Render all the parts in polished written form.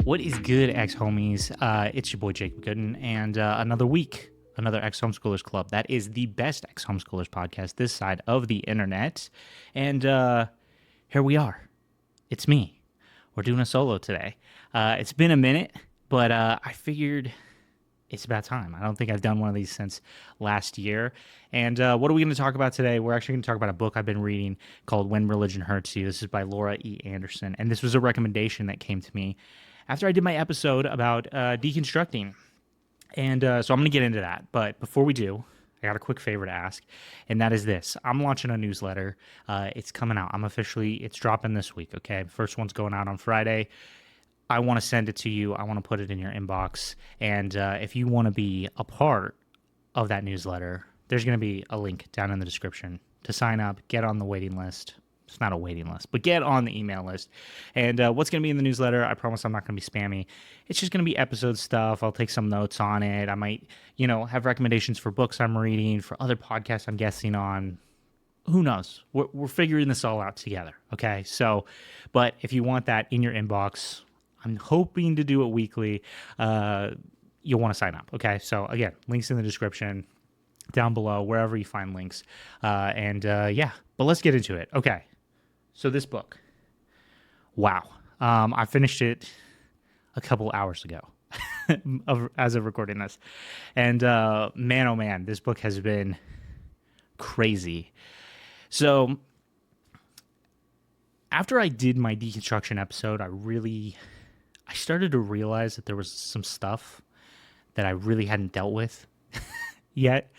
What is good, ex-homies? It's your boy Jake Gooden, and another week, another Ex-Homeschoolers Club. That is the best Ex-Homeschoolers podcast this side of the internet. And here we are. It's me. We're doing a solo today. It's been a minute, but I figured it's about time. I don't think I've done one of these since last year. And what are we going to talk about today? We're actually going to talk about a book I've been reading called When Religion Hurts You. This is by Laura E. Anderson. And this was a recommendation that came to me after I did my episode about deconstructing. And so I'm going to get into that. But before we do, I got a quick favor to ask, and that is this. I'm launching a newsletter. It's coming out. It's dropping this week, okay? First one's going out on Friday. I want to send it to you. I want to put it in your inbox. And if you want to be a part of that newsletter, there's going to be a link down in the description to sign up, get on the waiting list. It's not a waiting list, but get on the email list. And what's going to be in the newsletter, I promise I'm not going to be spammy. It's just going to be episode stuff. I'll take some notes on it. I might, have recommendations for books I'm reading, for other podcasts I'm guesting on. Who knows? We're figuring this all out together, okay? So, but if you want that in your inbox, I'm hoping to do it weekly. You'll want to sign up, okay? So, again, links in the description, down below, wherever you find links. But let's get into it. Okay. So this book, wow. I finished it a couple hours ago as of recording this. And man, oh man, this book has been crazy. So after I did my deconstruction episode, I started to realize that there was some stuff that I really hadn't dealt with yet.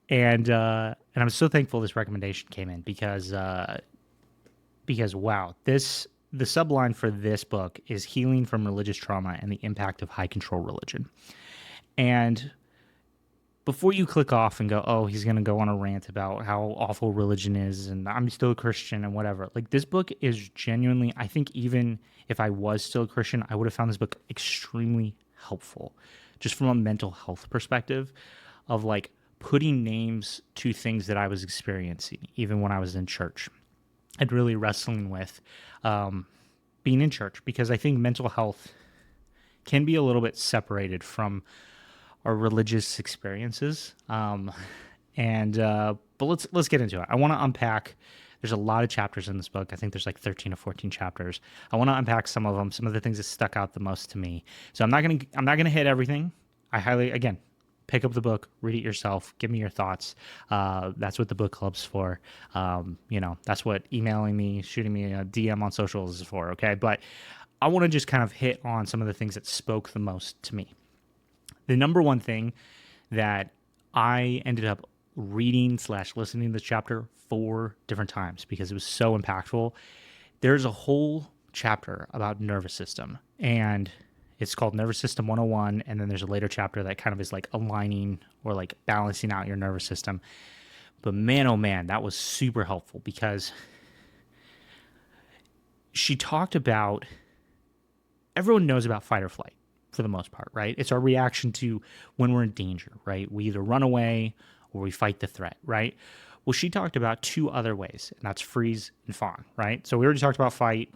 And I'm so thankful this recommendation came in because wow, the subline for this book is Healing from Religious Trauma and the Impact of High Control Religion. And before you click off and go, oh, he's going to go on a rant about how awful religion is and I'm still a Christian and whatever. Like, this book is genuinely, I think even if I was still a Christian, I would have found this book extremely helpful just from a mental health perspective of like putting names to things that I was experiencing, even when I was in church. And really wrestling with being in church, because I think mental health can be a little bit separated from our religious experiences. But let's get into it. I want to unpack. There's a lot of chapters in this book. I think there's like 13 or 14 chapters. I want to unpack some of them, some of the things that stuck out the most to me. So I'm not gonna hit everything. I highly, again, pick up the book, read it yourself, give me your thoughts. That's what the book club's for. That's what emailing me, shooting me a DM on socials is for, okay? But I want to just kind of hit on some of the things that spoke the most to me. The number one thing that I ended up reading / listening to this chapter 4 different times because it was so impactful. There's a whole chapter about nervous system, and it's called Nervous System 101, and then there's a later chapter that kind of is like aligning or like balancing out your nervous system. But man, oh man, that was super helpful because she talked about, everyone knows about fight or flight for the most part, right? It's our reaction to when we're in danger, right? We either run away or we fight the threat, right? Well, she talked about 2 other ways, and that's freeze and fawn, right? So we already talked about fight.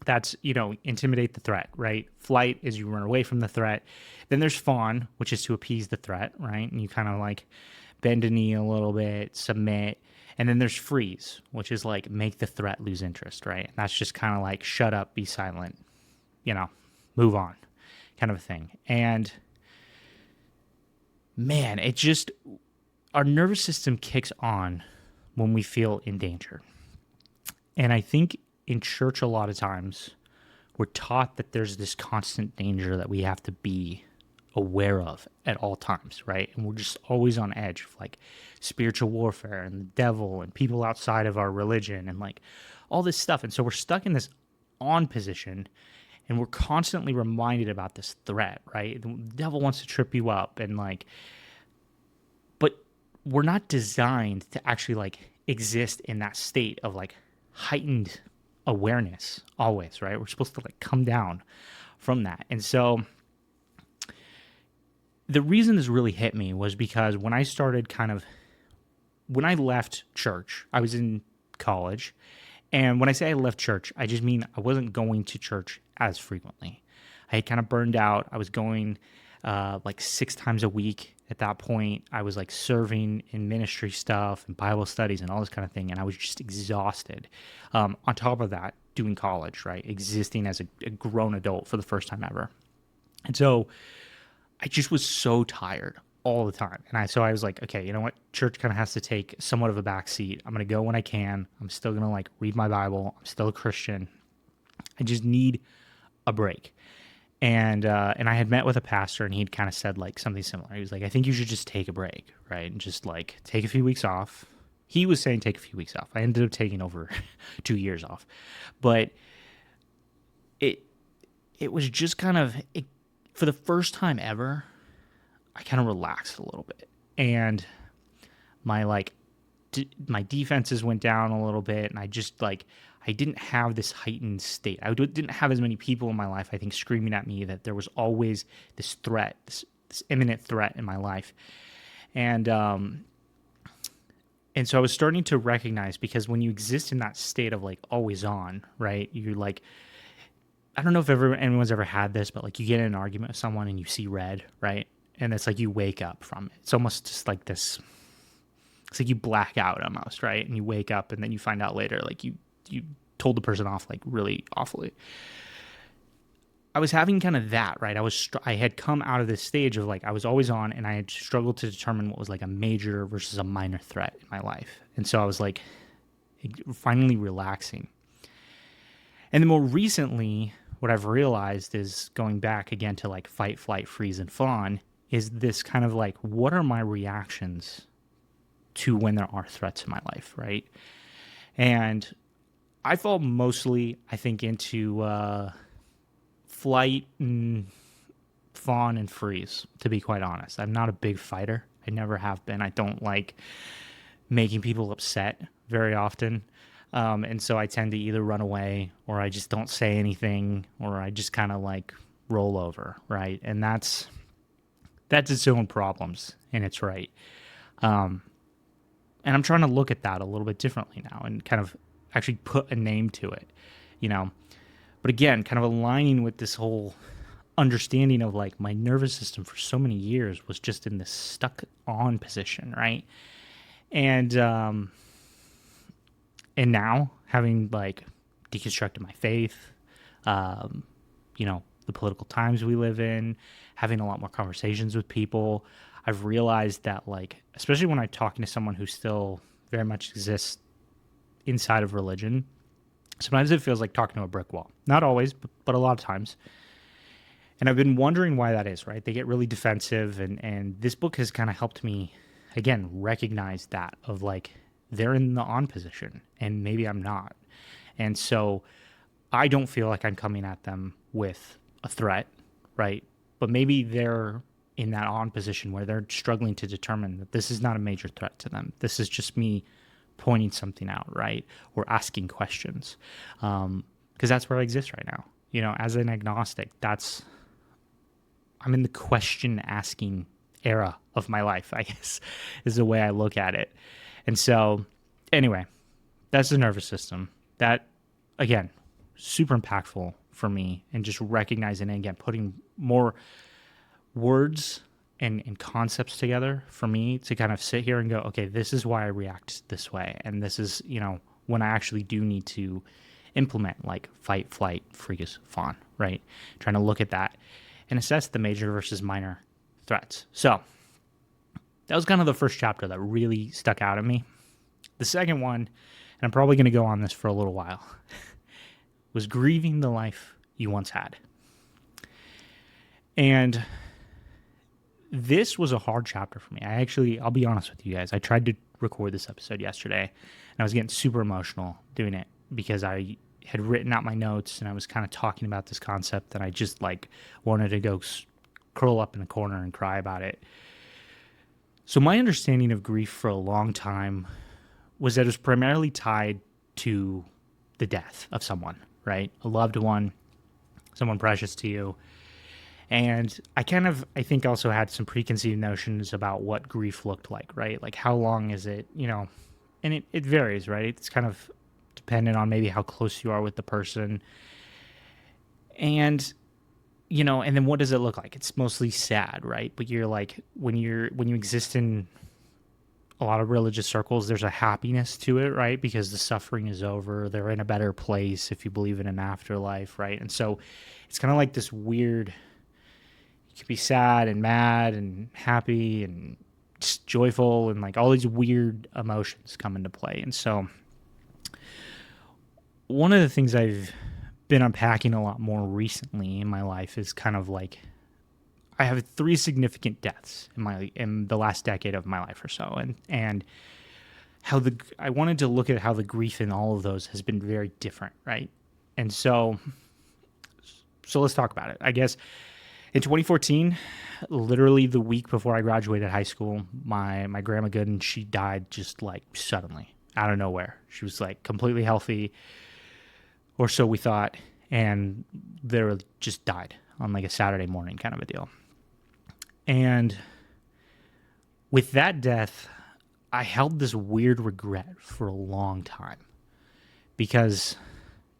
That's, intimidate the threat, right? Flight is you run away from the threat. Then there's fawn, which is to appease the threat, right? And you kind of like bend a knee a little bit, submit. And then there's freeze, which is like make the threat lose interest, right? And that's just kind of like shut up, be silent, move on kind of a thing. And man, our nervous system kicks on when we feel in danger. And I think in church, a lot of times, we're taught that there's this constant danger that we have to be aware of at all times, right? And we're just always on edge of like spiritual warfare and the devil and people outside of our religion and like all this stuff. And so we're stuck in this on position and we're constantly reminded about this threat, right? The devil wants to trip you up and like, but we're not designed to actually like exist in that state of like heightened awareness always, right? We're supposed to like come down from that. And so the reason this really hit me was because when I left church, I was in college. And when I say I left church, I just mean I wasn't going to church as frequently. I had kind of burned out. I was going like 6 times a week at that point. I was like serving in ministry stuff and Bible studies and all this kind of thing. And I was just exhausted. On top of that, doing college, right? Existing as a grown adult for the first time ever. And so I just was so tired all the time. So I was like, okay, you know what? Church kind of has to take somewhat of a back seat. I'm going to go when I can. I'm still going to like read my Bible. I'm still a Christian. I just need a break. And I had met with a pastor, and he'd kind of said like something similar. He was like, I think you should just take a break, right? And just like take a few weeks off. He was saying take a few weeks off. I ended up taking over 2 years off. But it was just kind of, for the first time ever, I kind of relaxed a little bit. And my my defenses went down a little bit, and I just like, I didn't have this heightened state. I didn't have as many people in my life, I think, screaming at me that there was always this threat, this imminent threat in my life. And so I was starting to recognize, because when you exist in that state of like always on, right? You're like, I don't know if anyone's ever had this, but like you get in an argument with someone and you see red, right? And it's like you wake up from it. It's almost just like this, it's like you black out almost, right? And you wake up and then you find out later, like you told the person off like really awfully. I was having kind of that, right? I had come out of this stage of like, I was always on, and I had struggled to determine what was like a major versus a minor threat in my life. And so I was like finally relaxing. And then more recently, what I've realized is, going back again to like fight, flight, freeze, and fawn, is this kind of like, what are my reactions to when there are threats in my life, right? And I fall mostly, I think, into flight and fawn and freeze, to be quite honest. I'm not a big fighter. I never have been. I don't like making people upset very often. And so I tend to either run away, or I just don't say anything, or I just kind of like roll over, right? And that's its own problems in its right. And I'm trying to look at that a little bit differently now, and kind of actually put a name to it, you know? But again, kind of aligning with this whole understanding of like, my nervous system for so many years was just in this stuck on position, right? And now, having like deconstructed my faith, the political times we live in, having a lot more conversations with people, I've realized that, like, especially when I'm talking to someone who still very much exists inside of religion, sometimes it feels like talking to a brick wall. Not always, but a lot of times. And I've been wondering why that is, right? They get really defensive, and this book has kind of helped me, again, recognize that, of like, they're in the on position and maybe I'm not. And so I don't feel like I'm coming at them with a threat, right? But maybe they're in that on position where they're struggling to determine that this is not a major threat to them. This is just me pointing something out, right? Or asking questions. Because that's where I exist right now. You know, as an agnostic, I'm in the question asking era of my life, I guess, is the way I look at it. And so, anyway, that's the nervous system. That, again, super impactful for me, and just recognizing, and again, putting more words and concepts together for me to kind of sit here and go, okay, this is why I react this way. And this is, when I actually do need to implement like fight, flight, freeze, fawn, right? Trying to look at that and assess the major versus minor threats. So that was kind of the first chapter that really stuck out at me. The second one, and I'm probably going to go on this for a little while, was grieving the life you once had. And this was a hard chapter for me. I'll be honest with you guys. I tried to record this episode yesterday, and I was getting super emotional doing it, because I had written out my notes and I was kind of talking about this concept, and I just like wanted to go curl up in a corner and cry about it. So my understanding of grief for a long time was that it was primarily tied to the death of someone, right? A loved one, someone precious to you. And I think also had some preconceived notions about what grief looked like, right? Like, how long is it, and it varies, right? It's kind of dependent on maybe how close you are with the person. And and then what does it look like? It's mostly sad, right? But you're like, when you exist in a lot of religious circles, there's a happiness to it, right? Because the suffering is over. They're in a better place if you believe in an afterlife, right? And so it's kind of like this weird, you could be sad and mad and happy and just joyful, and like all these weird emotions come into play. And so one of the things I've been unpacking a lot more recently in my life is kind of like, I have 3 significant deaths in the last decade of my life or so, and how I wanted to look at how the grief in all of those has been very different, right? And so let's talk about it. I guess in 2014, literally the week before I graduated high school, my grandma Gooden, she died just like suddenly out of nowhere. She was like completely healthy, or so we thought, and they just died on like a Saturday morning kind of a deal. And with that death, I held this weird regret for a long time, because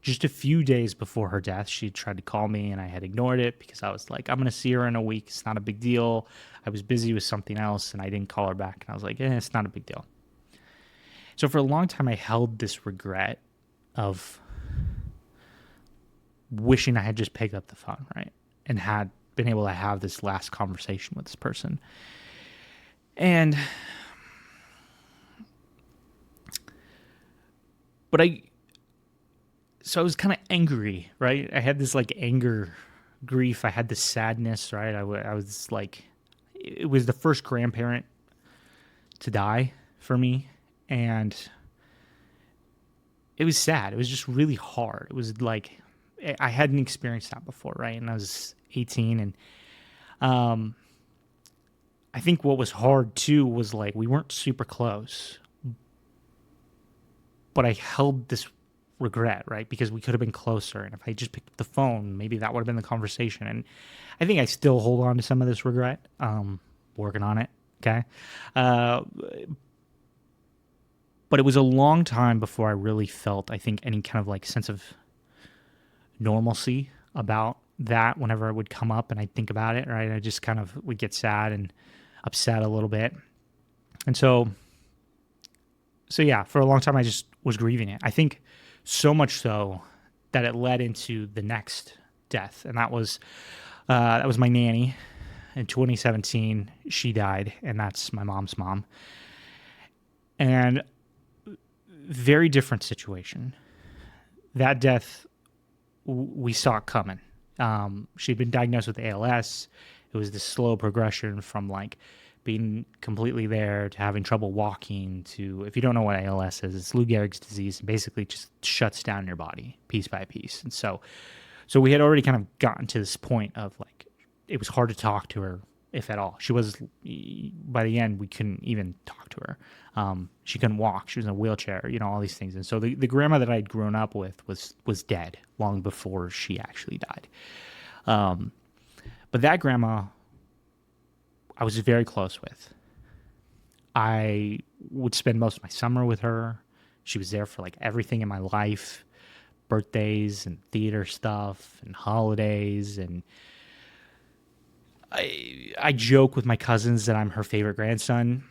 just a few days before her death, she tried to call me and I had ignored it because I was like, I'm going to see her in a week. It's not a big deal. I was busy with something else and I didn't call her back. And I was like, it's not a big deal. So for a long time, I held this regret of wishing I had just picked up the phone, right? And had been able to have this last conversation with this person. And so I was kind of angry, right? I had this like anger, grief. I had this sadness, right? I was like, it was the first grandparent to die for me. And it was sad. It was just really hard. It was like, I hadn't experienced that before, right? And I was 18, and I think what was hard too was like, we weren't super close, but I held this regret, right? Because we could have been closer, and if I just picked up the phone, maybe that would have been the conversation. And I think I still hold on to some of this regret, working on it. Okay. But it was a long time before I really felt, I think, any kind of like sense of normalcy about that whenever it would come up and I'd think about it, right? I just kind of would get sad and upset a little bit. And so yeah, for a long time I just was grieving it. I think so much so that it led into the next death, and that was my nanny. In 2017, she died, and that's my mom's mom. And very different situation. That death, we saw it coming. She'd been diagnosed with ALS. It was this slow progression from like being completely there to having trouble walking to, if you don't know what ALS is, it's Lou Gehrig's disease, and basically just shuts down your body piece by piece. And so we had already kind of gotten to this point of like, it was hard to talk to her, if at all. She was, by the end, we couldn't even talk to her. She couldn't walk. She was in a wheelchair, all these things. And so the grandma that I'd grown up with was dead long before she actually died. But that grandma, I was very close with. I would spend most of my summer with her. She was there for like everything in my life, birthdays and theater stuff and holidays. And I joke with my cousins that I'm her favorite grandson.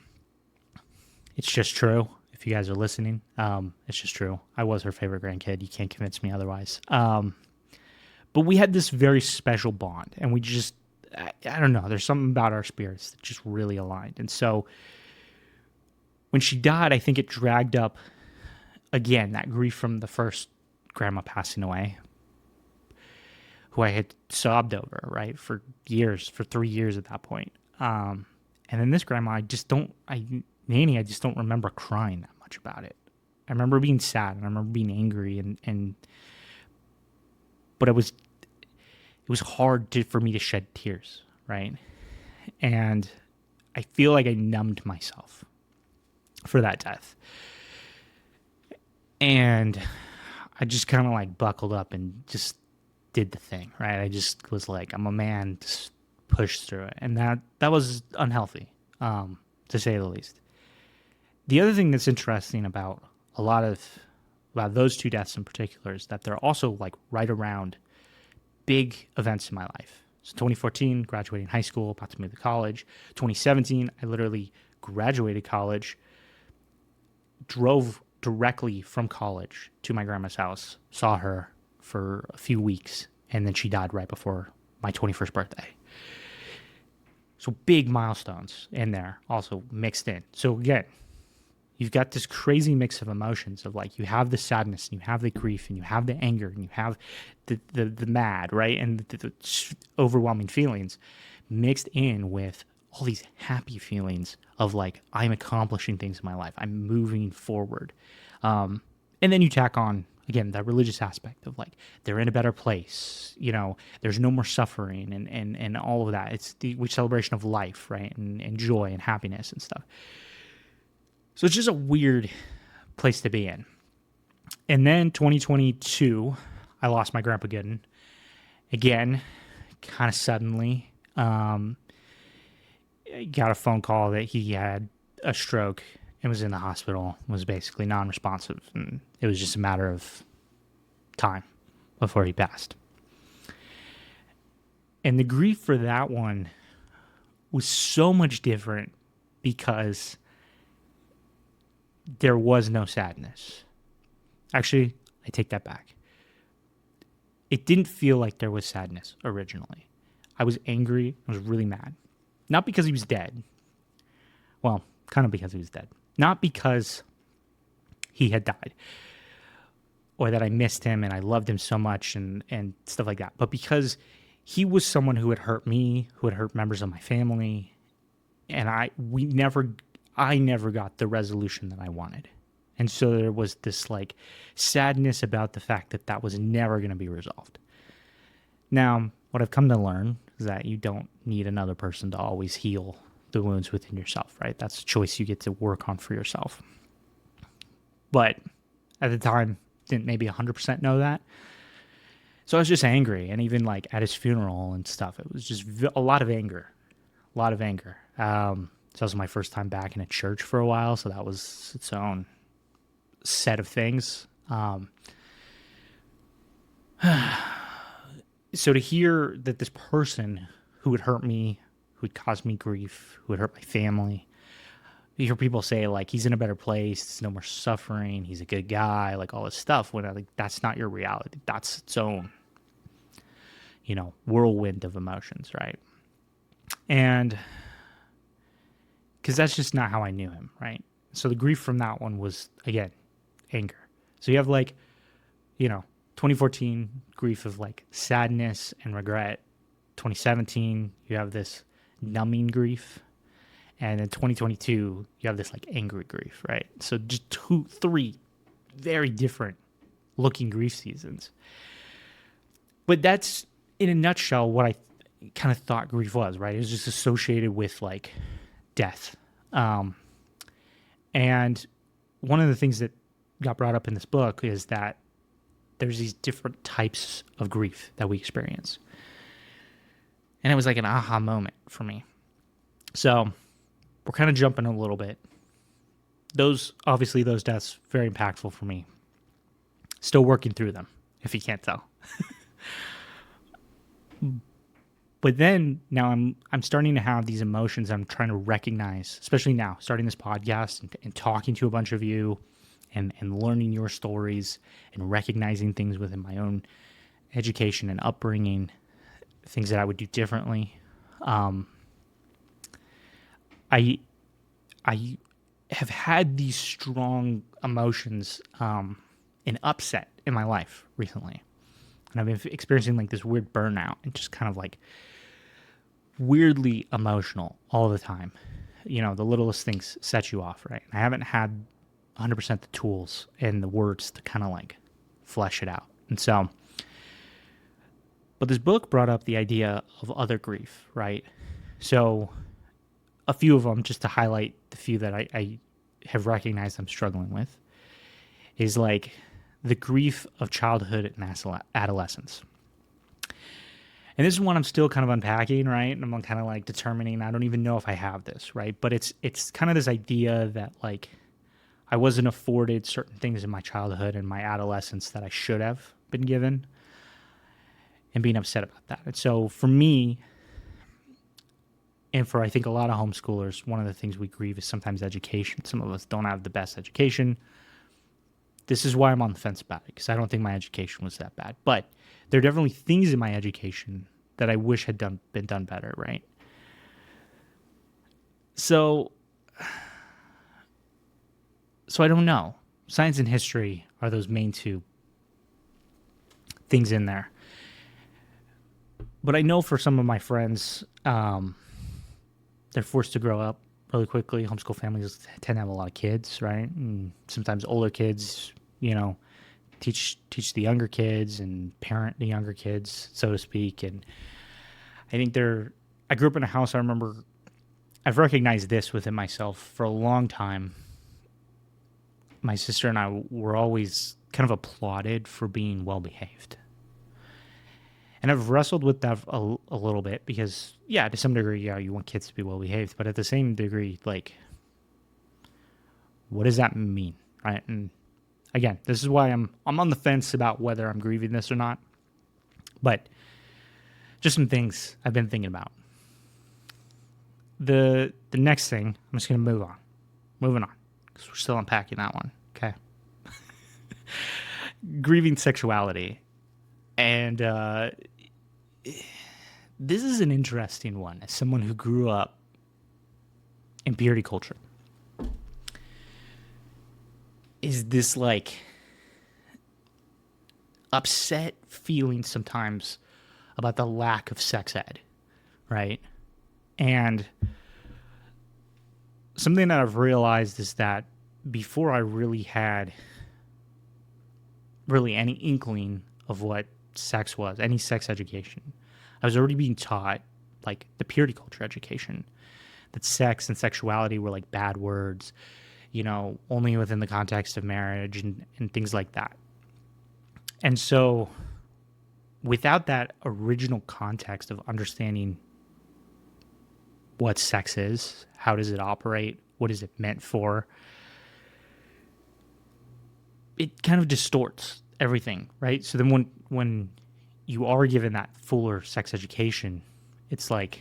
It's just true. If you guys are listening, it's just true. I was her favorite grandkid. You can't convince me otherwise. But we had this very special bond, and we just, I don't know, there's something about our spirits that just really aligned. And so when she died, I think it dragged up, again, that grief from the first grandma passing away, who I had sobbed over, right, for 3 years at that point. And then this grandma, Nanny, I just don't remember crying that much about it. I remember being sad, and I remember being angry, but it was hard for me to shed tears, right? And I feel like I numbed myself for that death. And I just kind of like buckled up and just did the thing, right? I just was like, I'm a man, just push through it. And that was unhealthy, to say the least. The other thing that's interesting about about those 2 deaths in particular is that they're also like right around big events in my life. So 2014, graduating high school, about to move to college. 2017, I literally graduated college, drove directly from college to my grandma's house, saw her for a few weeks, and then she died right before my 21st birthday. So big milestones in there, also mixed in. So again, you've got this crazy mix of emotions of like, you have the sadness, and you have the grief, and you have the anger, and you have the mad, right? And the overwhelming feelings mixed in with all these happy feelings of like, I'm accomplishing things in my life. I'm moving forward. And then you tack on, again, that religious aspect of like, they're in a better place, there's no more suffering and all of that. It's the celebration of life, right? And joy and happiness and stuff. So it's just a weird place to be in. And then 2022, I lost my grandpa Gooden. Again, kind of suddenly. Got a phone call that he had a stroke and was in the hospital, was basically non-responsive. And it was just a matter of time before he passed. And the grief for that one was so much different because there was no sadness. Actually, I take that back. It didn't feel like there was sadness originally. I was angry. I was really mad. Not because he was dead. Well, kind of because he was dead. Not because he had died. Or that I missed him and I loved him so much and stuff like that. But because he was someone who had hurt me, who had hurt members of my family. And I never got the resolution that I wanted. And so there was this like sadness about the fact that that was never going to be resolved. Now, what I've come to learn is that you don't need another person to always heal the wounds within yourself, right? That's a choice you get to work on for yourself. But at the time, didn't maybe 100% know that. So I was just angry. And even like at his funeral and stuff, it was just a lot of anger. A lot of anger. So that was my first time back in a church for a while. So that was its own set of things. So to hear that this person who would hurt me, who would cause me grief, who would hurt my family, you hear people say like, he's in a better place, there's no more suffering, he's a good guy, like all this stuff, when I think that's not your reality. That's its own, whirlwind of emotions, right? And because that's just not how I knew him, right? So the grief from that one was, again, anger. So you have 2014 grief of like sadness and regret. 2017, you have this numbing grief. And in 2022, you have this like angry grief, right? So just three very different looking grief seasons. But that's, in a nutshell, what I kind of thought grief was, right? It was just associated with like death. And one of the things that got brought up in this book is that there's these different types of grief that we experience. And it was like an aha moment for me. So we're kind of jumping a little bit. Those deaths, very impactful for me. Still working through them, if you can't tell. But then now I'm starting to have these emotions I'm trying to recognize, especially now, starting this podcast and talking to a bunch of you and learning your stories and recognizing things within my own education and upbringing, things that I would do differently. I have had these strong emotions and upset in my life recently. And I've been experiencing like this weird burnout and just kind of like weirdly emotional all the time. The littlest things set you off, right? And I haven't had 100% the tools and the words to kind of like flesh it out. And so, but this book brought up the idea of other grief, right? So a few of them, just to highlight the few that I have recognized I'm struggling with, is like the grief of childhood and adolescence. And this is one I'm still kind of unpacking, right? And I'm kind of like determining, I don't even know if I have this, right? But it's kind of this idea that like I wasn't afforded certain things in my childhood and my adolescence that I should have been given. and being upset about that. And so for me, and for I think a lot of homeschoolers, one of the things we grieve is sometimes education. Some of us don't have the best education. This is why I'm on the fence about it, because I don't think my education was that bad. But there are definitely things in my education that I wish had been done better, right? So I don't know. Science and history are those main two things in there. But I know for some of my friends, they're forced to grow up really quickly. Homeschool families tend to have a lot of kids, right? And sometimes older kids, teach the younger kids and parent the younger kids, so to speak. And I think I grew up in a house. I remember I've recognized this within myself for a long time. My sister and I were always kind of applauded for being well behaved. And I've wrestled with that a little bit because, yeah, to some degree, yeah, you want kids to be well behaved, but at the same degree, like, what does that mean, right? And again, this is why I'm on the fence about whether I'm grieving this or not. But just some things I've been thinking about. The next thing, I'm just going to moving on, because we're still unpacking that one. Okay. Grieving sexuality. And this is an interesting one as someone who grew up in purity culture. Is this like upset feeling sometimes about the lack of sex ed, right? And something that I've realized is that before I really had any inkling of what sex was, any sex education, I was already being taught, like, the purity culture education, that sex and sexuality were like bad words, only within the context of marriage and things like that. And so without that original context of understanding what sex is, how does it operate, what is it meant for, it kind of distorts everything, right? So then when you are given that fuller sex education, it's like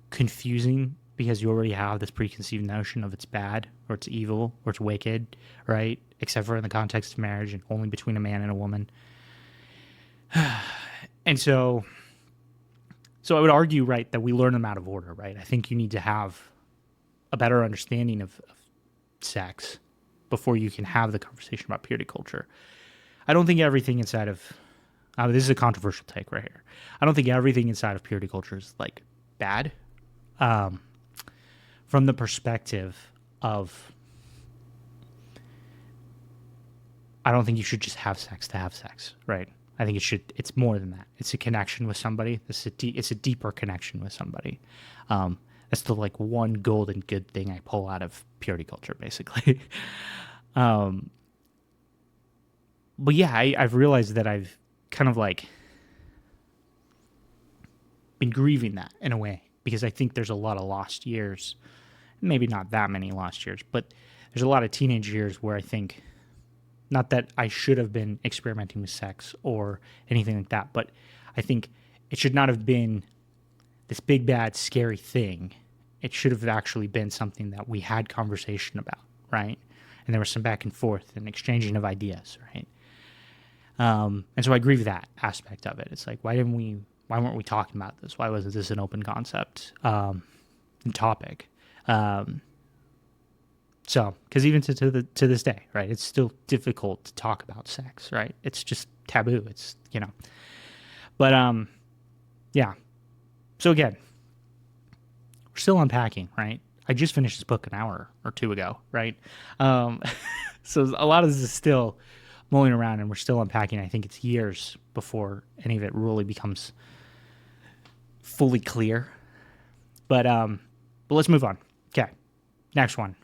confusing because you already have this preconceived notion of it's bad or it's evil or it's wicked, right? Except for in the context of marriage and only between a man and a woman. And so I would argue, right, that we learn them out of order, right? I think you need to have a better understanding of sex before you can have the conversation about purity culture. I don't think everything inside of this is a controversial take right here. I don't think everything inside of purity culture is like bad. From the perspective of, I don't think you should just have sex to have sex, right? I think it's more than that. It's a connection with somebody. It's a deeper connection with somebody. That's the like one golden good thing I pull out of purity culture, basically. But yeah, I've realized that I've kind of like been grieving that in a way, because I think there's a lot of lost years, maybe not that many lost years, but there's a lot of teenage years where I think, not that I should have been experimenting with sex or anything like that, but I think it should not have been this big, bad, scary thing. It should have actually been something that we had conversation about, right? And there was some back and forth and exchanging of ideas, right? And so I agree with that aspect of it. It's like, why weren't we talking about this? Why wasn't this an open concept and topic? So, because even to this day, right, it's still difficult to talk about sex, right? It's just taboo. It's, but yeah. So again, we're still unpacking, right? I just finished this book an hour or two ago, right? So a lot of this is still mulling around, and we're still unpacking. I think it's years before any of it really becomes fully clear. But let's move on. Okay, next one.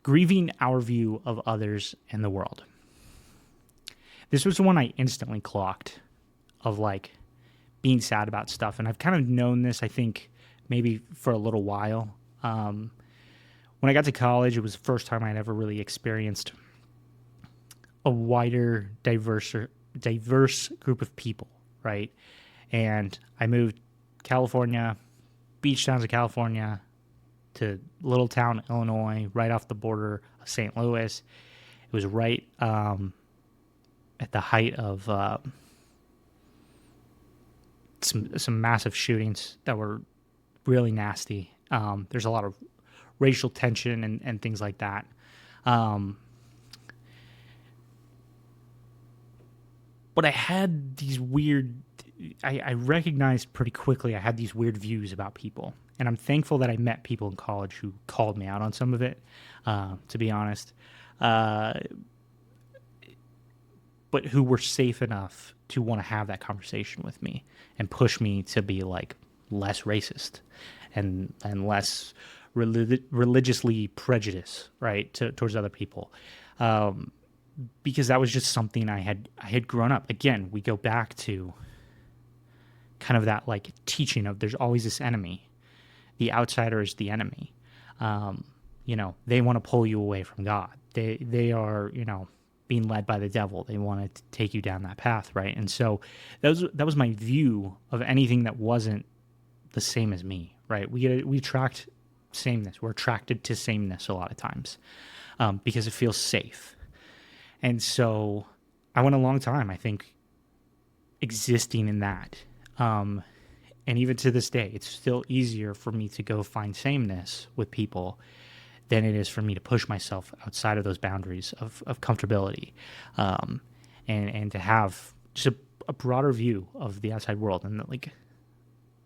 Grieving our view of others and the world. This was the one I instantly clocked, of like being sad about stuff. And I've kind of known this, I think, maybe for a little while. When I got to college, it was the first time I'd ever really experienced a wider, diverse group of people, right? And I moved California, beach towns of California, to little town Illinois, right off the border of St. Louis. It was right at the height of some massive shootings that were really nasty. There's a lot of racial tension and things like that. But I had these weird, I recognized pretty quickly I had these weird views about people. And I'm thankful that I met people in college who called me out on some of it, to be honest. But who were safe enough to want to have that conversation with me and push me to be like less racist and less religiously prejudiced, right, towards other people. Because that was just something I had grown up. Again, we go back to kind of that like teaching of there's always this enemy. The outsider is the enemy. They want to pull you away from God. They are, being led by the devil. They want to take you down that path, right? And so that was my view of anything that wasn't the same as me, right? We attract sameness. We're attracted to sameness a lot of times because it feels safe. And so I went a long time, I think, existing in that. And even to this day, it's still easier for me to go find sameness with people than it is for me to push myself outside of those boundaries of comfortability, and to have just a broader view of the outside world. And like,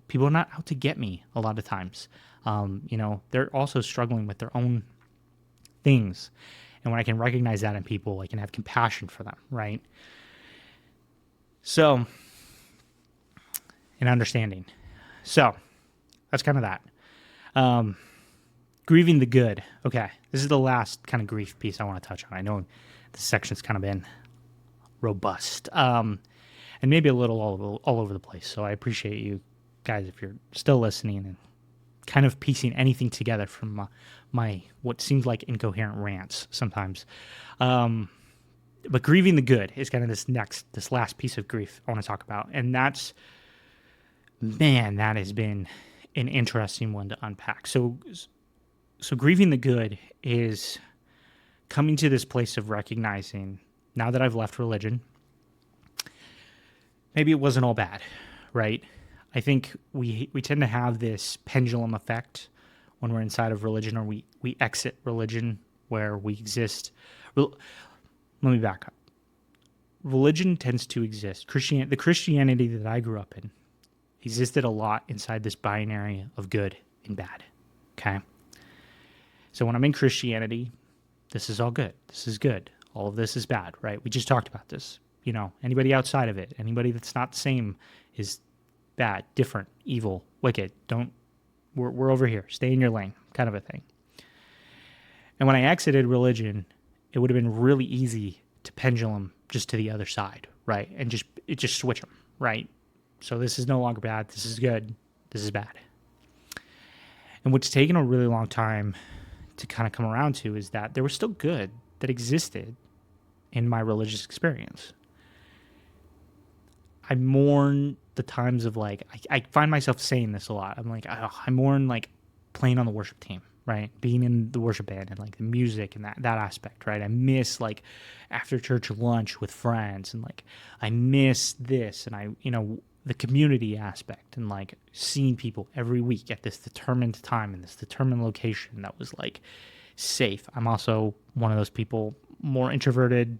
people are not out to get me a lot of times. They're also struggling with their own things. And when I can recognize that in people, I can have compassion for them, right? So, and understanding. So, that's kind of that. Grieving the good. Okay, this is the last kind of grief piece I want to touch on. I know this section's kind of been robust, and maybe a little all over the place. So I appreciate you guys if you're still listening and kind of piecing anything together from my what seems like incoherent rants sometimes. But grieving the good is kind of this last piece of grief I want to talk about, and that has been an interesting one to unpack. So grieving the good is coming to this place of recognizing, now that I've left religion, maybe it wasn't all bad, right? I think we tend to have this pendulum effect when we're inside of religion, or we exit religion where we exist. Let me back up. Religion tends to exist. The Christianity that I grew up in existed a lot inside this binary of good and bad, okay? So when I'm in Christianity, this is all good. This is good. All of this is bad, right? We just talked about this. Anybody outside of it, anybody that's not the same is bad, different, evil, wicked. We're over here. Stay in your lane, kind of a thing. And when I exited religion, it would have been really easy to pendulum just to the other side, right? And just switch them, right? So this is no longer bad. This is good. This is bad. And what's taken a really long time to kind of come around to is that there was still good that existed in my religious experience. I mourn the times of like, I find myself saying this a lot. I'm like, I mourn like playing on the worship team, right? Being in the worship band and like the music and that aspect, right? I miss like after church lunch with friends, and like I miss this, and the community aspect, and like seeing people every week at this determined time in this determined location that was like safe. I'm also one of those people, more introverted.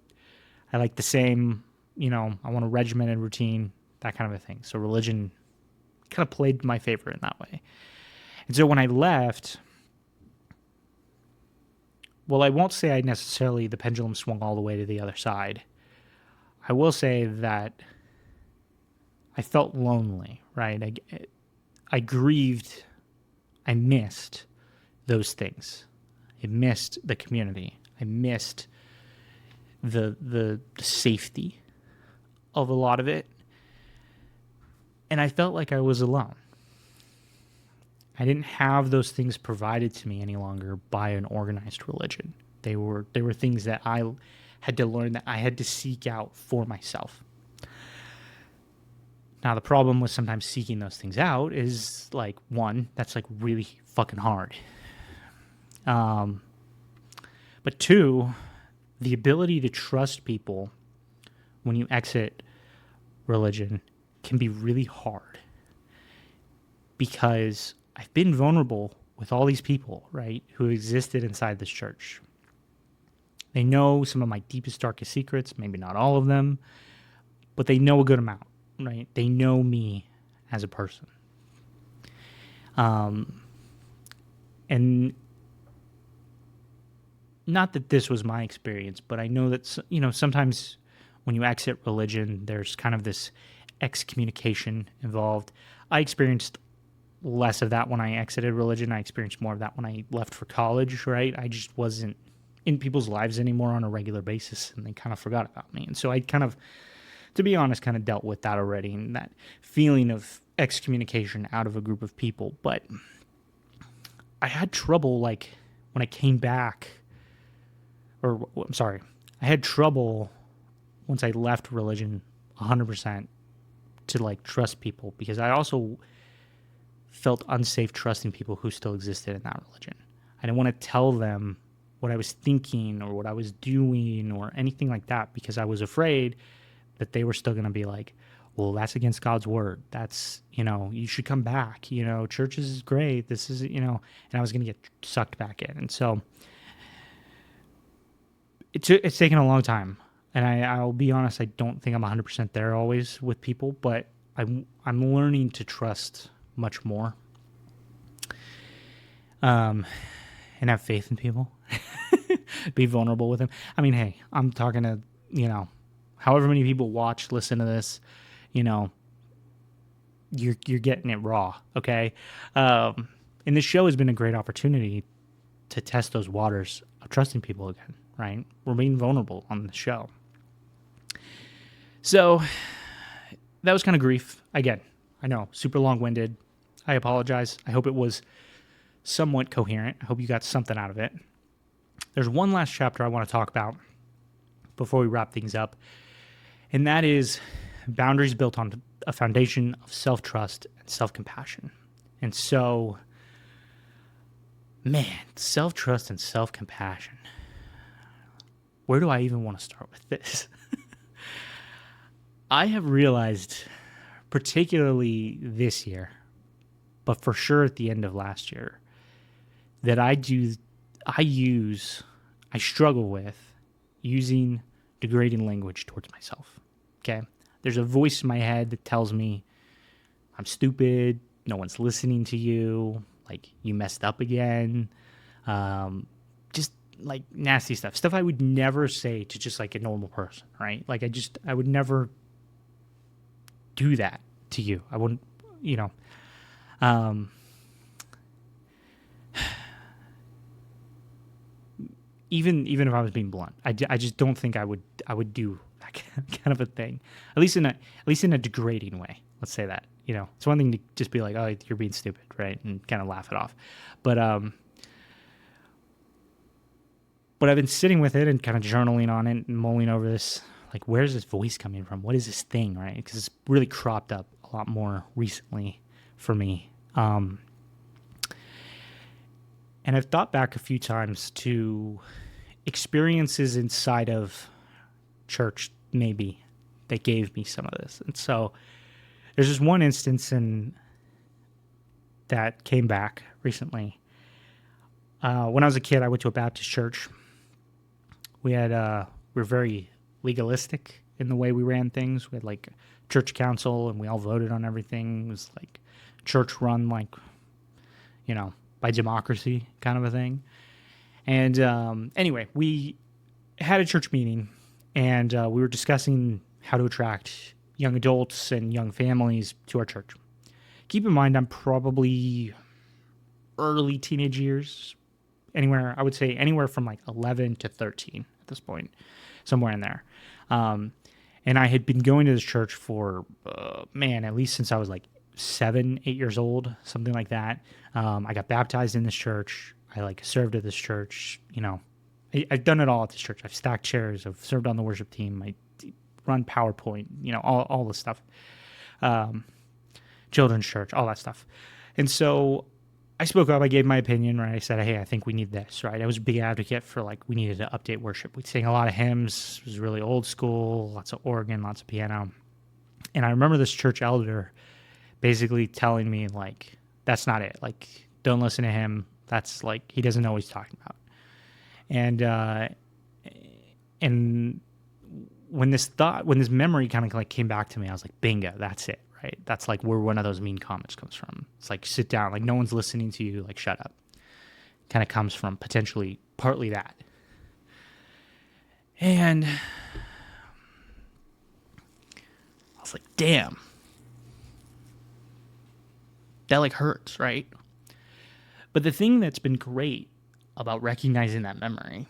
I like the same, I want a regimented routine, that kind of a thing. So religion kind of played my favor in that way. And so when I left, well, I won't say the pendulum swung all the way to the other side. I will say that I felt lonely, right? I grieved. I missed those things. I missed the community. I missed the safety of a lot of it. And I felt like I was alone. I didn't have those things provided to me any longer by an organized religion. They were things that I had to learn, that I had to seek out for myself. Now, the problem with sometimes seeking those things out is like, one, that's like really fucking hard. But two, the ability to trust people when you exit religion can be really hard, because I've been vulnerable with all these people, right, who existed inside this church. They know some of my deepest, darkest secrets, maybe not all of them, but they know a good amount, right? They know me as a person. And not that this was my experience, but I know that, sometimes when you exit religion, there's kind of this excommunication involved. I experienced less of that when I exited religion. I experienced more of that when I left for college, right? I just wasn't in people's lives anymore on a regular basis, and they kind of forgot about me. And so I kind of, to be honest, kind of dealt with that already, and that feeling of excommunication out of a group of people. But I had trouble, like, when I came back, or I'm sorry, I had trouble once I left religion 100% to, like, trust people, because I also felt unsafe trusting people who still existed in that religion. I didn't want to tell them what I was thinking or what I was doing or anything like that, because I was afraid that they were still going to be like, well, that's against God's word. That's, you should come back. Church is great. This is, and I was going to get sucked back in. And so it's taken a long time. And I'll be honest, I don't think I'm 100% there always with people, but I'm learning to trust much more. And have faith in people. Be vulnerable with them. I mean, hey, I'm talking to, however many people watch, listen to this, you're getting it raw, okay? And this show has been a great opportunity to test those waters of trusting people again, right? We're being vulnerable on the show. So that was kind of grief. Again, I know, super long-winded. I apologize. I hope it was somewhat coherent. I hope you got something out of it. There's one last chapter I want to talk about before we wrap things up, and that is boundaries built on a foundation of self-trust and self-compassion. And so, man, self-trust and self-compassion. Where do I even want to start with this? I have realized, particularly this year, but for sure at the end of last year, that I struggle with using degrading language towards myself. Okay? There's a voice in my head that tells me I'm stupid, no one's listening to you, like you messed up again. Just like nasty stuff I would never say to just like a normal person, right? Like I would never do that to you. I wouldn't, even if I was being blunt, I just don't think I would do that kind of a thing. At least in a degrading way. Let's say that. It's one thing to just be like, oh, you're being stupid, right, and kind of laugh it off. But I've been sitting with it and kind of journaling on it and mulling over this. Like, where's this voice coming from? What is this thing, right? Because it's really cropped up a lot more recently for me. And I've thought back a few times to experiences inside of church, maybe, that gave me some of this. And so there's this one instance that came back recently. When I was a kid, I went to a Baptist church. We were very legalistic in the way we ran things. We had like church council, and we all voted on everything. It was like church run, like, by democracy kind of a thing. And anyway, we had a church meeting, and we were discussing how to attract young adults and young families to our church. Keep in mind, I'm probably early teenage years, I would say anywhere from like 11 to 13 at this point, somewhere in there. And I had been going to this church for, at least since I was like 7, 8 years old, something like that. I got baptized in this church. I like served at this church. I've done it all at this church. I've stacked chairs. I've served on the worship team. I run PowerPoint. All this stuff. children's church, all that stuff. And so I spoke up, I gave my opinion, right? I said, hey, I think we need this, right? I was a big advocate for like, we needed to update worship. We'd sing a lot of hymns. It was really old school, lots of organ, lots of piano. And I remember this church elder basically telling me like, that's not it. Like, don't listen to him. That's like, he doesn't know what he's talking about. And when this memory kind of like came back to me, I was like, bingo, that's it, right? That's like where one of those mean comments comes from. It's like, sit down, like no one's listening to you, like shut up. Kind of comes from potentially partly that. And I was like, damn, that like hurts, right? But the thing that's been great about recognizing that memory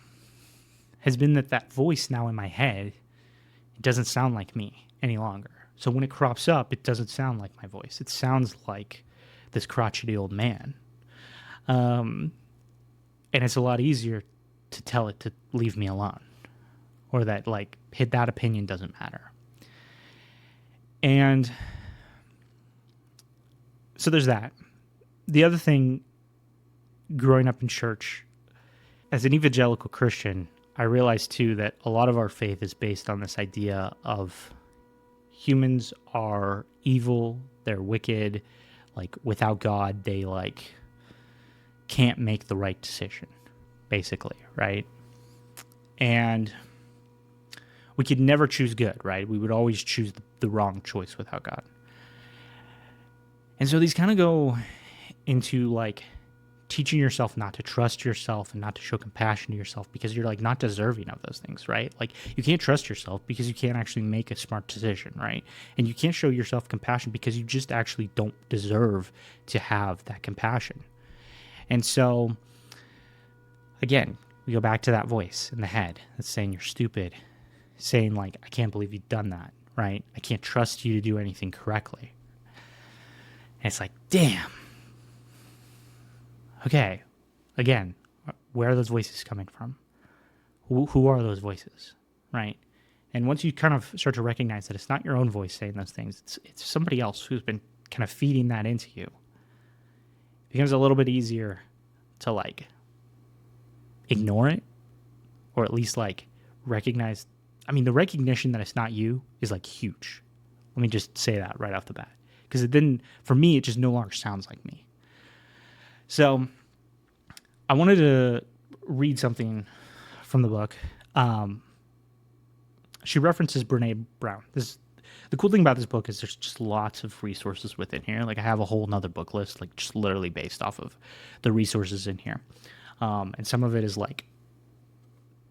has been that voice now in my head, it doesn't sound like me any longer. So when it crops up, it doesn't sound like my voice. It sounds like this crotchety old man. And it's a lot easier to tell it to leave me alone, or that like that opinion doesn't matter. And so there's that. The other thing, growing up in church, as an evangelical Christian, I realized too that a lot of our faith is based on this idea of humans are evil, they're wicked, like without God, they like can't make the right decision, basically, right? And we could never choose good, right? We would always choose the wrong choice without God. And so these kind of go into like teaching yourself not to trust yourself and not to show compassion to yourself because you're like not deserving of those things, right? Like you can't trust yourself because you can't actually make a smart decision, right? And you can't show yourself compassion because you just actually don't deserve to have that compassion. And so, again, we go back to that voice in the head that's saying you're stupid, saying like, I can't believe you've done that, right? I can't trust you to do anything correctly. And it's like, damn. Okay, again, where are those voices coming from? Who are those voices, right? And once you kind of start to recognize that it's not your own voice saying those things, it's somebody else who's been kind of feeding that into you, it becomes a little bit easier to like ignore it, or at least like recognize. I mean, the recognition that it's not you is like huge. Let me just say that right off the bat, because then for me, it just no longer sounds like me. So I wanted to read something from the book. She references Brene Brown. The cool thing about this book is there's just lots of resources within here. Like I have a whole nother book list, like just literally based off of the resources in here. And some of it is like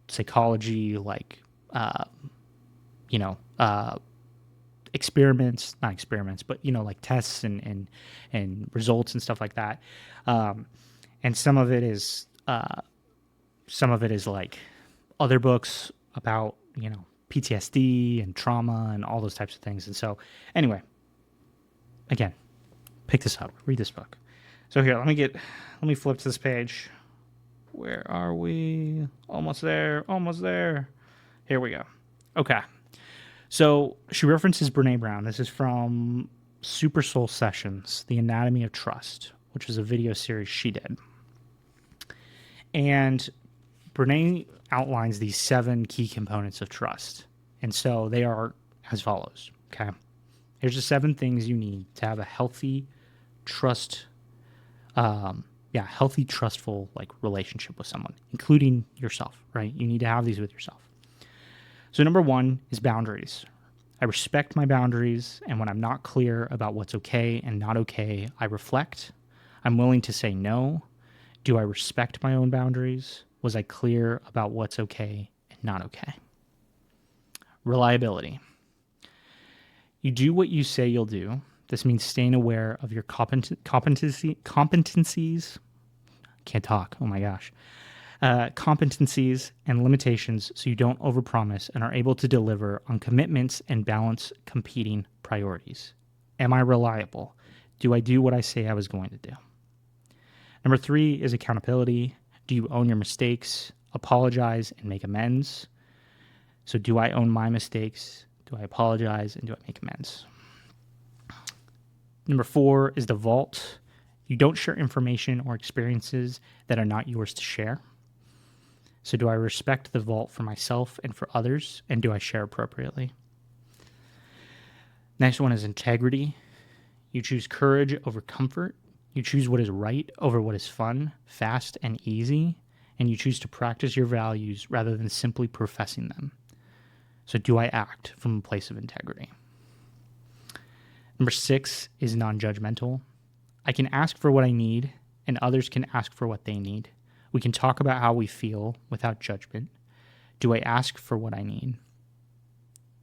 psychology, like, experiments, not experiments, but, like tests and results and stuff like that. And some of it is like other books about, PTSD and trauma and all those types of things. And so anyway, again, pick this up, read this book. So here, let me flip to this page. Where are we? Almost there. Here we go. Okay. So she references Brene Brown. This is from Super Soul Sessions, The Anatomy of Trust, which was a video series she did. And Brene outlines these 7 key components of trust. And so they are as follows, okay? Here's the 7 things you need to have a healthy, healthy, trustful, like relationship with someone, including yourself, right? You need to have these with yourself. So number 1 is boundaries. I respect my boundaries, and when I'm not clear about what's okay and not okay, I reflect. I'm willing to say no. Do I respect my own boundaries? Was I clear about what's okay and not okay? Reliability. You do what you say you'll do. This means staying aware of your competencies. Can't talk. Oh my gosh. Competencies and limitations so you don't overpromise and are able to deliver on commitments and balance competing priorities. Am I reliable? Do I do what I say I was going to do? Number 3 is accountability. Do you own your mistakes, apologize, and make amends? So do I own my mistakes? Do I apologize and do I make amends? Number 4 is the vault. You don't share information or experiences that are not yours to share. So do I respect the vault for myself and for others, and do I share appropriately? Next one is integrity. You choose courage over comfort. You choose what is right over what is fun, fast, and easy, and you choose to practice your values rather than simply professing them. So do I act from a place of integrity? Number 6 is non-judgmental. I can ask for what I need, and others can ask for what they need. We can talk about how we feel without judgment. Do I ask for what I need?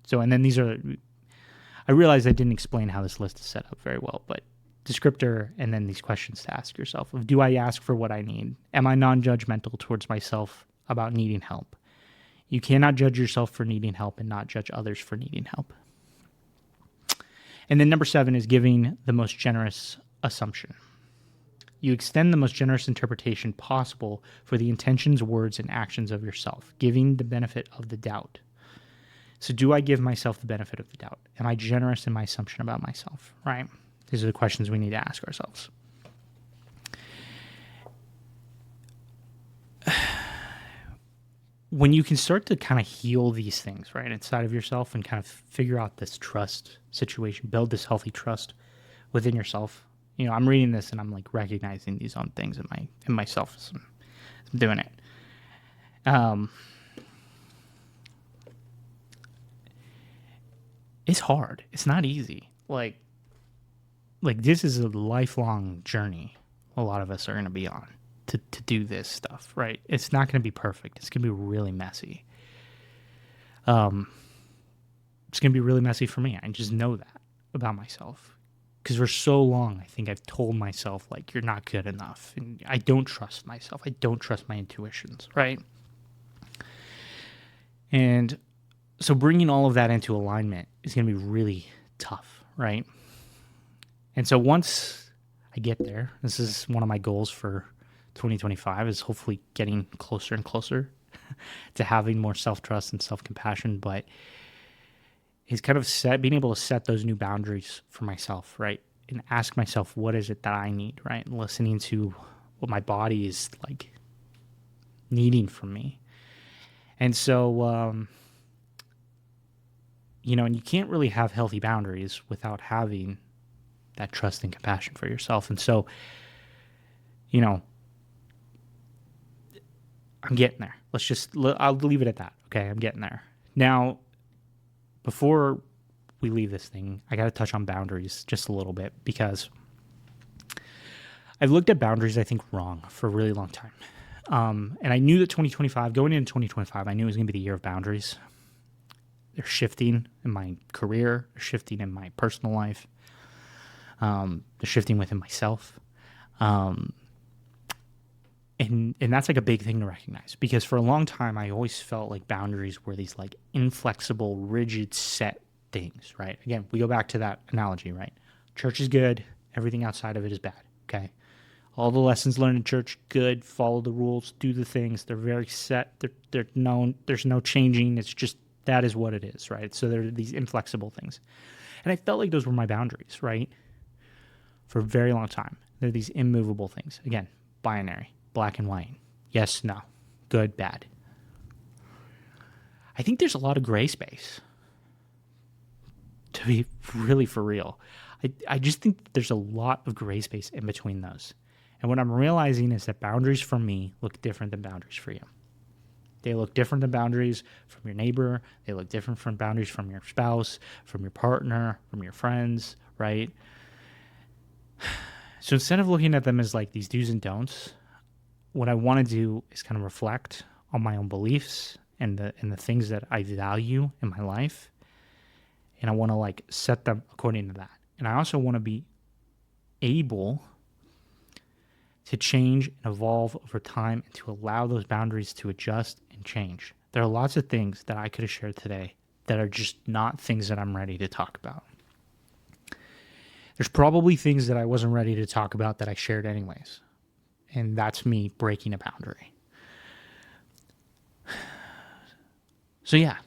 So, and then these are, I realize I didn't explain how this list is set up very well, but descriptor and then these questions to ask yourself of, do I ask for what I need? Am I non-judgmental towards myself about needing help? You cannot judge yourself for needing help and not judge others for needing help. And then number 7 is giving the most generous assumption. You extend the most generous interpretation possible for the intentions, words, and actions of yourself, giving the benefit of the doubt. So do I give myself the benefit of the doubt? Am I generous in my assumption about myself, right? These are the questions we need to ask ourselves. When you can start to kind of heal these things, right, inside of yourself and kind of figure out this trust situation, build this healthy trust within yourself. You know, I'm reading this and I'm like recognizing these own things in myself as I'm doing it. It's hard. It's not easy. Like this is a lifelong journey a lot of us are going to be on to do this stuff, right? It's not going to be perfect. It's going to be really messy. It's going to be really messy for me. I just know that about myself. Because for so long, I think I've told myself, like, you're not good enough. And I don't trust myself. I don't trust my intuitions, right? And so bringing all of that into alignment is going to be really tough, right? And so once I get there, this is one of my goals for 2025, is hopefully getting closer and closer to having more self-trust and self-compassion, but is kind of being able to set those new boundaries for myself, right? And ask myself, what is it that I need, right? And listening to what my body is like needing from me. And so, you know, and you can't really have healthy boundaries without having that trust and compassion for yourself. And so, you know, I'm getting there. I'll leave it at that. Okay, I'm getting there. Now, before we leave this thing, I got to touch on boundaries just a little bit, because I've looked at boundaries, I think, wrong for a really long time. And I knew that going into 2025, I knew it was going to be the year of boundaries. They're shifting in my career, they're shifting in my personal life, they're shifting within myself. And that's like a big thing to recognize, because for a long time, I always felt like boundaries were these like inflexible, rigid, set things, right? Again, we go back to that analogy, right? Church is good. Everything outside of it is bad, okay? All the lessons learned in church, good. Follow the rules, do the things. They're very set. They're known. There's no changing. It's just, that is what it is, right? So they're these inflexible things. And I felt like those were my boundaries, right? For a very long time. They're these immovable things. Again, binary. Black and white. Yes, no. Good, bad. I think there's a lot of gray space. To be really for real. I just think there's a lot of gray space in between those. And what I'm realizing is that boundaries for me look different than boundaries for you. They look different than boundaries from your neighbor. They look different from boundaries from your spouse, from your partner, from your friends, right? So instead of looking at them as like these do's and don'ts, what I want to do is kind of reflect on my own beliefs and the things that I value in my life. And I want to like set them according to that. And I also want to be able to change and evolve over time and to allow those boundaries to adjust and change. There are lots of things that I could have shared today that are just not things that I'm ready to talk about. There's probably things that I wasn't ready to talk about that I shared anyways. And that's me breaking a boundary. So yeah,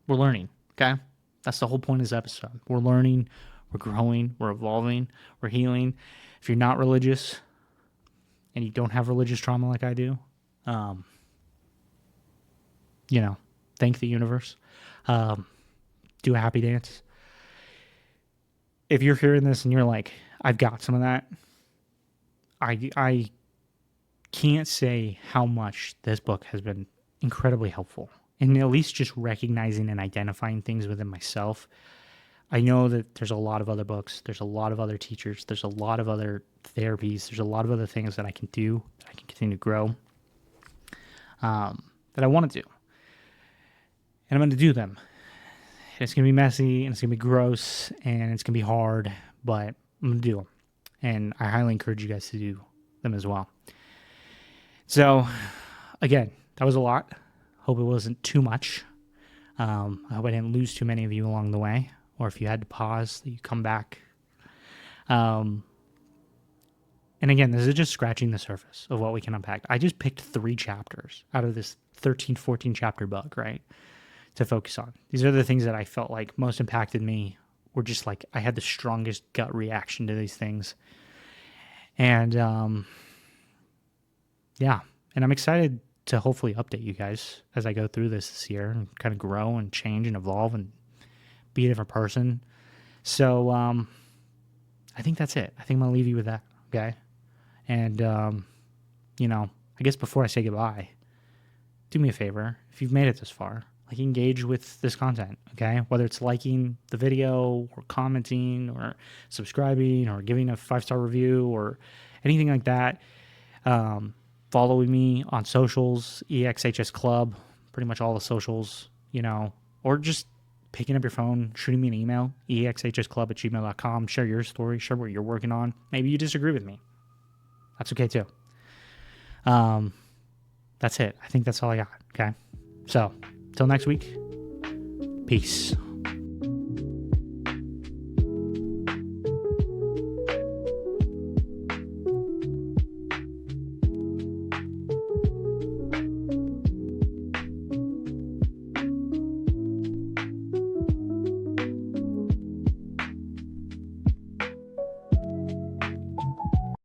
we're learning, okay? That's the whole point of this episode. We're learning We're growing, we're evolving, we're healing. If you're not religious and you don't have religious trauma like I do, thank the universe. Do a happy dance. If you're hearing this and you're like, I've got some of that, I can't say how much this book has been incredibly helpful in at least just recognizing and identifying things within myself. I know that there's a lot of other books, there's a lot of other teachers, there's a lot of other therapies, there's a lot of other things that I can do, that I can continue to grow, that I want to do. And I'm going to do them. It's going to be messy, and it's going to be gross, and it's going to be hard, but I'm going to do them. And I highly encourage you guys to do them as well. So, again, that was a lot. Hope it wasn't too much. I hope I didn't lose too many of you along the way, or if you had to pause, that you come back. And again, this is just scratching the surface of what we can unpack. I just picked 3 chapters out of this 13, 14 chapter book, right, to focus on. These are the things that I felt like most impacted me, were just like I had the strongest gut reaction to these things. And yeah, and I'm excited to hopefully update you guys as I go through this year and kind of grow and change and evolve and be a different person. So I think that's it. I think I'm going to leave you with that, okay? And, I guess before I say goodbye, do me a favor. If you've made it this far, like, engage with this content, okay? Whether it's liking the video or commenting or subscribing or giving a 5-star review or anything like that. Following me on socials, EXHS Club, pretty much all the socials, or just picking up your phone, shooting me an email, exhsclub@gmail.com. Share your story, share what you're working on. Maybe you disagree with me. That's okay too. That's it. I think that's all I got, okay? So, till next week, peace.